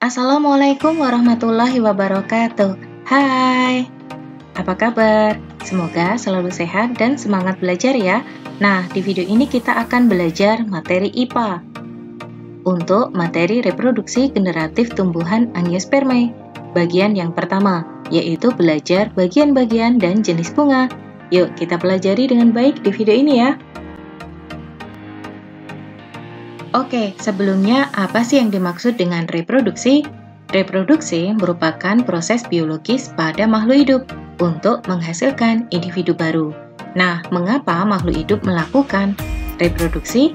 Assalamualaikum warahmatullahi wabarakatuh. Hai, apa kabar? Semoga selalu sehat dan semangat belajar ya. Nah, di video ini kita akan belajar materi IPA untuk materi reproduksi generatif tumbuhan Angiospermae. Bagian yang pertama, yaitu belajar bagian-bagian dan jenis bunga. Yuk, kita pelajari dengan baik di video ini ya. Oke, sebelumnya apa sih yang dimaksud dengan reproduksi? Reproduksi merupakan proses biologis pada makhluk hidup untuk menghasilkan individu baru. Nah, mengapa makhluk hidup melakukan reproduksi?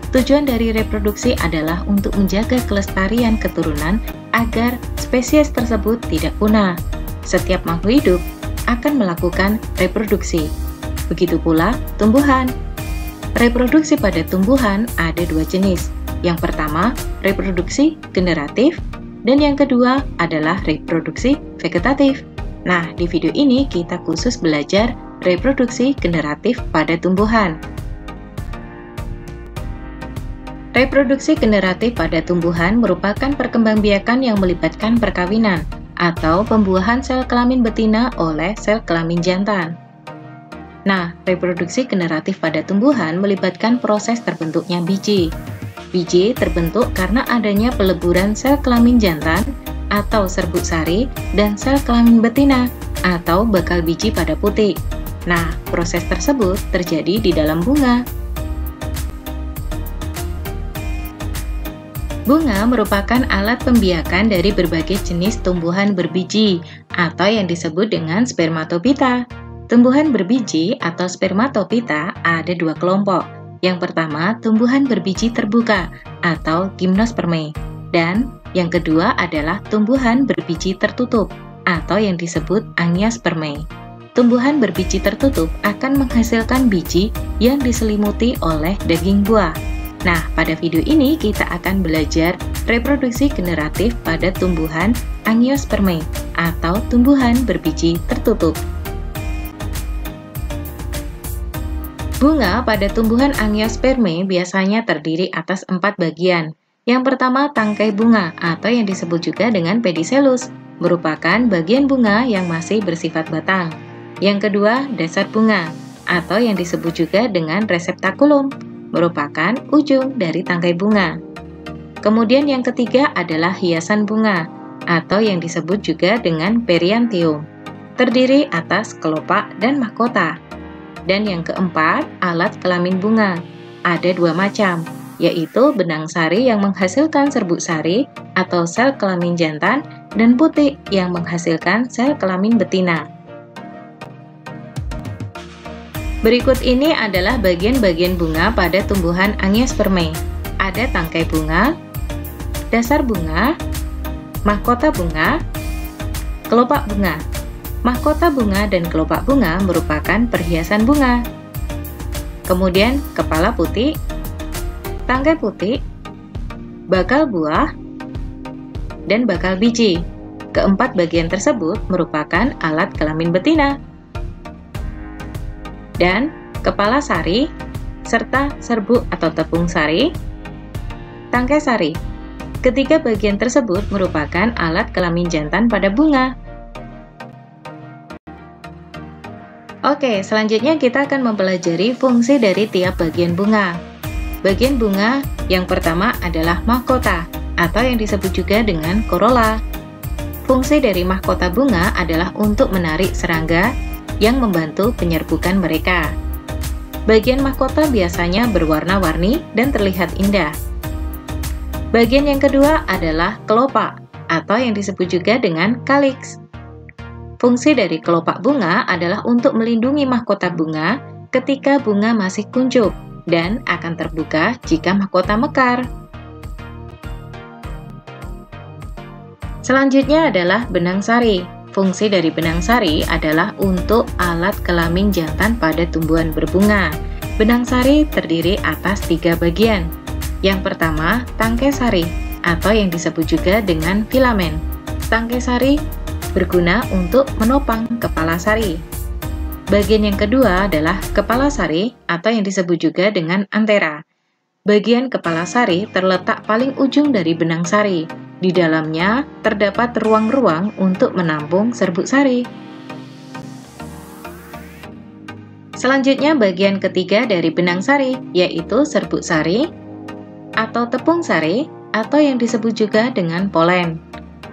Tujuan dari reproduksi adalah untuk menjaga kelestarian keturunan agar spesies tersebut tidak punah. Setiap makhluk hidup akan melakukan reproduksi. Begitu pula tumbuhan. Reproduksi pada tumbuhan ada dua jenis. Yang pertama, reproduksi generatif, dan yang kedua adalah reproduksi vegetatif. Nah, di video ini kita khusus belajar reproduksi generatif pada tumbuhan. Reproduksi generatif pada tumbuhan merupakan perkembangbiakan yang melibatkan perkawinan atau pembuahan sel kelamin betina oleh sel kelamin jantan. Nah, reproduksi generatif pada tumbuhan melibatkan proses terbentuknya biji. Biji terbentuk karena adanya peleburan sel kelamin jantan atau serbuk sari dan sel kelamin betina atau bakal biji pada putik. Nah, proses tersebut terjadi di dalam bunga. Bunga merupakan alat pembiakan dari berbagai jenis tumbuhan berbiji atau yang disebut dengan spermatopita. Tumbuhan berbiji atau spermatopita ada dua kelompok. Yang pertama, tumbuhan berbiji terbuka atau gimnospermae. Dan yang kedua adalah tumbuhan berbiji tertutup atau yang disebut angiospermae. Tumbuhan berbiji tertutup akan menghasilkan biji yang diselimuti oleh daging buah. Nah, pada video ini kita akan belajar reproduksi generatif pada tumbuhan angiospermae atau tumbuhan berbiji tertutup. Bunga pada tumbuhan Angiospermae biasanya terdiri atas 4 bagian. Yang pertama, tangkai bunga atau yang disebut juga dengan pedicellus, merupakan bagian bunga yang masih bersifat batang. Yang kedua, dasar bunga atau yang disebut juga dengan reseptakulum, merupakan ujung dari tangkai bunga. Kemudian yang ketiga adalah hiasan bunga atau yang disebut juga dengan periantheum, terdiri atas kelopak dan mahkota. Dan yang keempat, alat kelamin bunga. Ada dua macam, yaitu benang sari yang menghasilkan serbuk sari atau sel kelamin jantan dan putik yang menghasilkan sel kelamin betina. Berikut ini adalah bagian-bagian bunga pada tumbuhan Angiospermae. Ada tangkai bunga, dasar bunga, mahkota bunga, kelopak bunga. Mahkota bunga dan kelopak bunga merupakan perhiasan bunga. Kemudian kepala putik, tangkai putik, bakal buah, dan bakal biji. Keempat bagian tersebut merupakan alat kelamin betina. Dan kepala sari, serta serbuk atau tepung sari, tangkai sari. Ketiga bagian tersebut merupakan alat kelamin jantan pada bunga. Oke, selanjutnya kita akan mempelajari fungsi dari tiap bagian bunga. Bagian bunga yang pertama adalah mahkota, atau yang disebut juga dengan corolla. Fungsi dari mahkota bunga adalah untuk menarik serangga yang membantu penyerbukan mereka. Bagian mahkota biasanya berwarna-warni dan terlihat indah. Bagian yang kedua adalah kelopak, atau yang disebut juga dengan calyx. Fungsi dari kelopak bunga adalah untuk melindungi mahkota bunga ketika bunga masih kuncup dan akan terbuka jika mahkota mekar. Selanjutnya adalah benang sari. Fungsi dari benang sari adalah untuk alat kelamin jantan pada tumbuhan berbunga. Benang sari terdiri atas 3 bagian. Yang pertama, tangkai sari atau yang disebut juga dengan filamen. Tangkai sari berguna untuk menopang kepala sari. Bagian yang kedua adalah kepala sari atau yang disebut juga dengan antera. Bagian kepala sari terletak paling ujung dari benang sari Di dalamnya terdapat ruang-ruang untuk menampung serbuk sari. Selanjutnya bagian ketiga dari benang sari, yaitu serbuk sari atau tepung sari atau yang disebut juga dengan polen.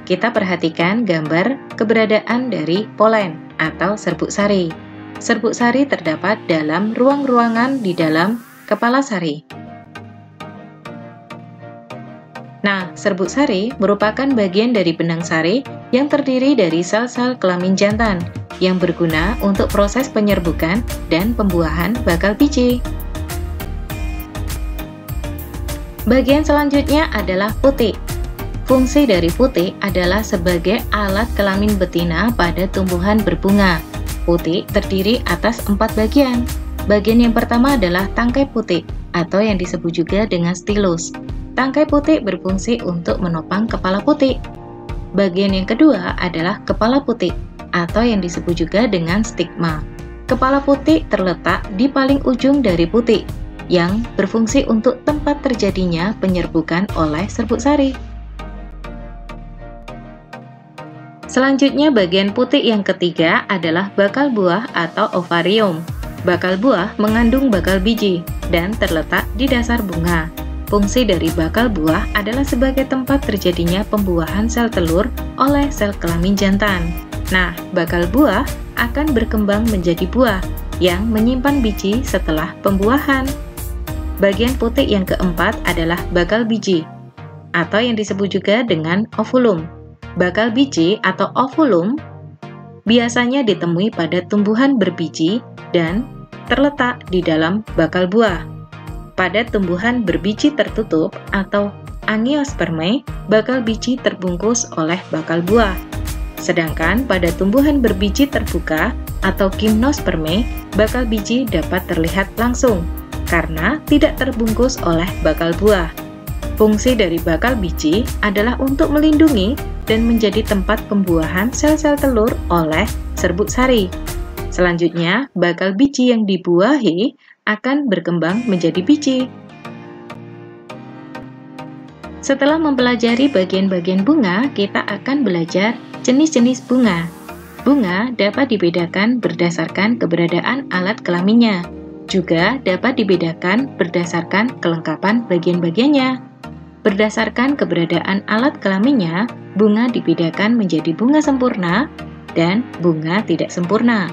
Kita perhatikan gambar keberadaan dari polen atau serbuk sari. Serbuk sari terdapat dalam ruang-ruangan di dalam kepala sari. Nah, serbuk sari merupakan bagian dari benang sari yang terdiri dari sel-sel kelamin jantan yang berguna untuk proses penyerbukan dan pembuahan bakal biji. Bagian selanjutnya adalah putik. Fungsi dari putik adalah sebagai alat kelamin betina pada tumbuhan berbunga. Putik terdiri atas 4 bagian. Bagian yang pertama adalah tangkai putik atau yang disebut juga dengan stilus. Tangkai putik berfungsi untuk menopang kepala putik. Bagian yang kedua adalah kepala putik atau yang disebut juga dengan stigma. Kepala putik terletak di paling ujung dari putik yang berfungsi untuk tempat terjadinya penyerbukan oleh serbuk sari. Selanjutnya bagian putik yang ketiga adalah bakal buah atau ovarium. Bakal buah mengandung bakal biji dan terletak di dasar bunga. Fungsi dari bakal buah adalah sebagai tempat terjadinya pembuahan sel telur oleh sel kelamin jantan. Nah, bakal buah akan berkembang menjadi buah yang menyimpan biji setelah pembuahan. Bagian putik yang keempat adalah bakal biji atau yang disebut juga dengan ovulum. Bakal biji atau ovulum biasanya ditemui pada tumbuhan berbiji dan terletak di dalam bakal buah. Pada tumbuhan berbiji tertutup atau angiospermae, bakal biji terbungkus oleh bakal buah. Sedangkan pada tumbuhan berbiji terbuka atau gymnospermae, bakal biji dapat terlihat langsung karena tidak terbungkus oleh bakal buah. Fungsi dari bakal biji adalah untuk melindungi dan menjadi tempat pembuahan sel-sel telur oleh serbuk sari. Selanjutnya, bakal biji yang dibuahi akan berkembang menjadi biji. Setelah mempelajari bagian-bagian bunga, kita akan belajar jenis-jenis bunga. Bunga dapat dibedakan berdasarkan keberadaan alat kelaminnya. Juga dapat dibedakan berdasarkan kelengkapan bagian-bagiannya. Berdasarkan keberadaan alat kelaminnya, bunga dibedakan menjadi bunga sempurna dan bunga tidak sempurna.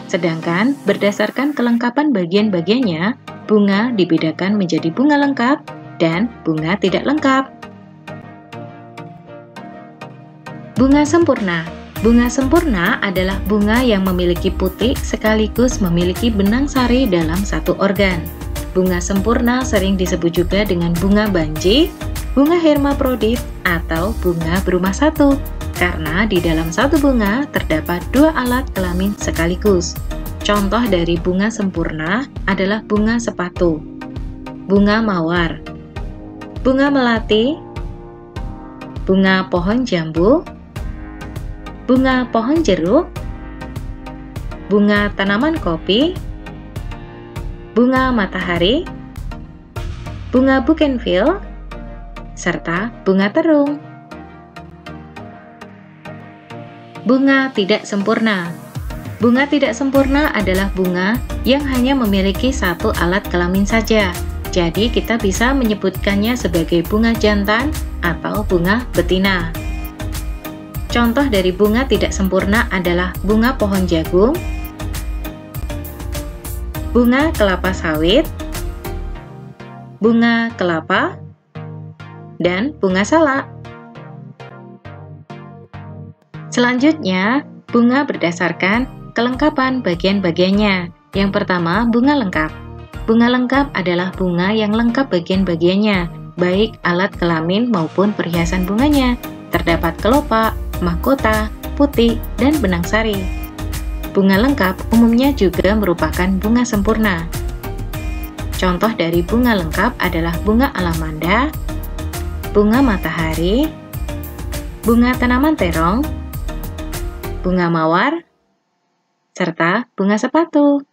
Sedangkan berdasarkan kelengkapan bagian-bagiannya, bunga dibedakan menjadi bunga lengkap dan bunga tidak lengkap. Bunga sempurna. Bunga sempurna adalah bunga yang memiliki putik sekaligus memiliki benang sari dalam satu organ. Bunga sempurna sering disebut juga dengan bunga banji, bunga hermaprodit, atau bunga berumah satu, karena di dalam satu bunga terdapat 2 alat kelamin sekaligus. Contoh dari bunga sempurna adalah bunga sepatu, bunga mawar, bunga melati, bunga pohon jambu, bunga pohon jeruk, bunga tanaman kopi, bunga matahari, bunga bougainville, serta bunga terung. Bunga tidak sempurna. Bunga tidak sempurna adalah bunga yang hanya memiliki satu alat kelamin saja. Jadi kita bisa menyebutkannya sebagai bunga jantan atau bunga betina. Contoh dari bunga tidak sempurna adalah bunga pohon jagung, bunga kelapa sawit, bunga kelapa, dan bunga salak. Selanjutnya, bunga berdasarkan kelengkapan bagian-bagiannya. Yang pertama, bunga lengkap. Bunga lengkap adalah bunga yang lengkap bagian-bagiannya, baik alat kelamin maupun perhiasan bunganya. Terdapat kelopak, mahkota, putik, dan benang sari. Bunga lengkap umumnya juga merupakan bunga sempurna. Contoh dari bunga lengkap adalah bunga alamanda, bunga matahari, bunga tanaman terong, bunga mawar, serta bunga sepatu.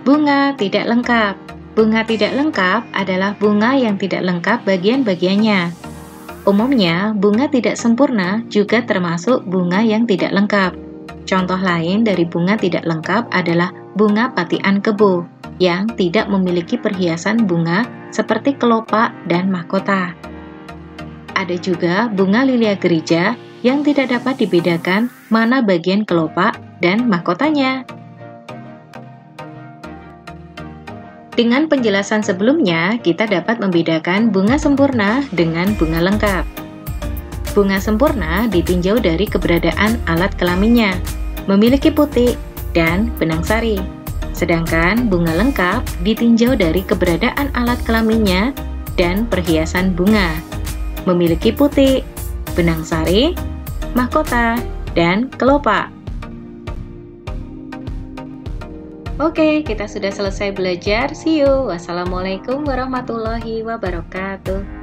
Bunga tidak lengkap. Bunga tidak lengkap adalah bunga yang tidak lengkap bagian-bagiannya. Umumnya, bunga tidak sempurna juga termasuk bunga yang tidak lengkap. Contoh lain dari bunga tidak lengkap adalah bunga patian kebo yang tidak memiliki perhiasan bunga seperti kelopak dan mahkota. Ada juga bunga lilia gereja yang tidak dapat dibedakan mana bagian kelopak dan mahkotanya. Dengan penjelasan sebelumnya, kita dapat membedakan bunga sempurna dengan bunga lengkap. Bunga sempurna ditinjau dari keberadaan alat kelaminnya, memiliki putik dan benang sari. Sedangkan bunga lengkap ditinjau dari keberadaan alat kelaminnya dan perhiasan bunga, memiliki putik, benang sari, mahkota, dan kelopak. Oke, kita sudah selesai belajar. See you. Wassalamualaikum warahmatullahi wabarakatuh.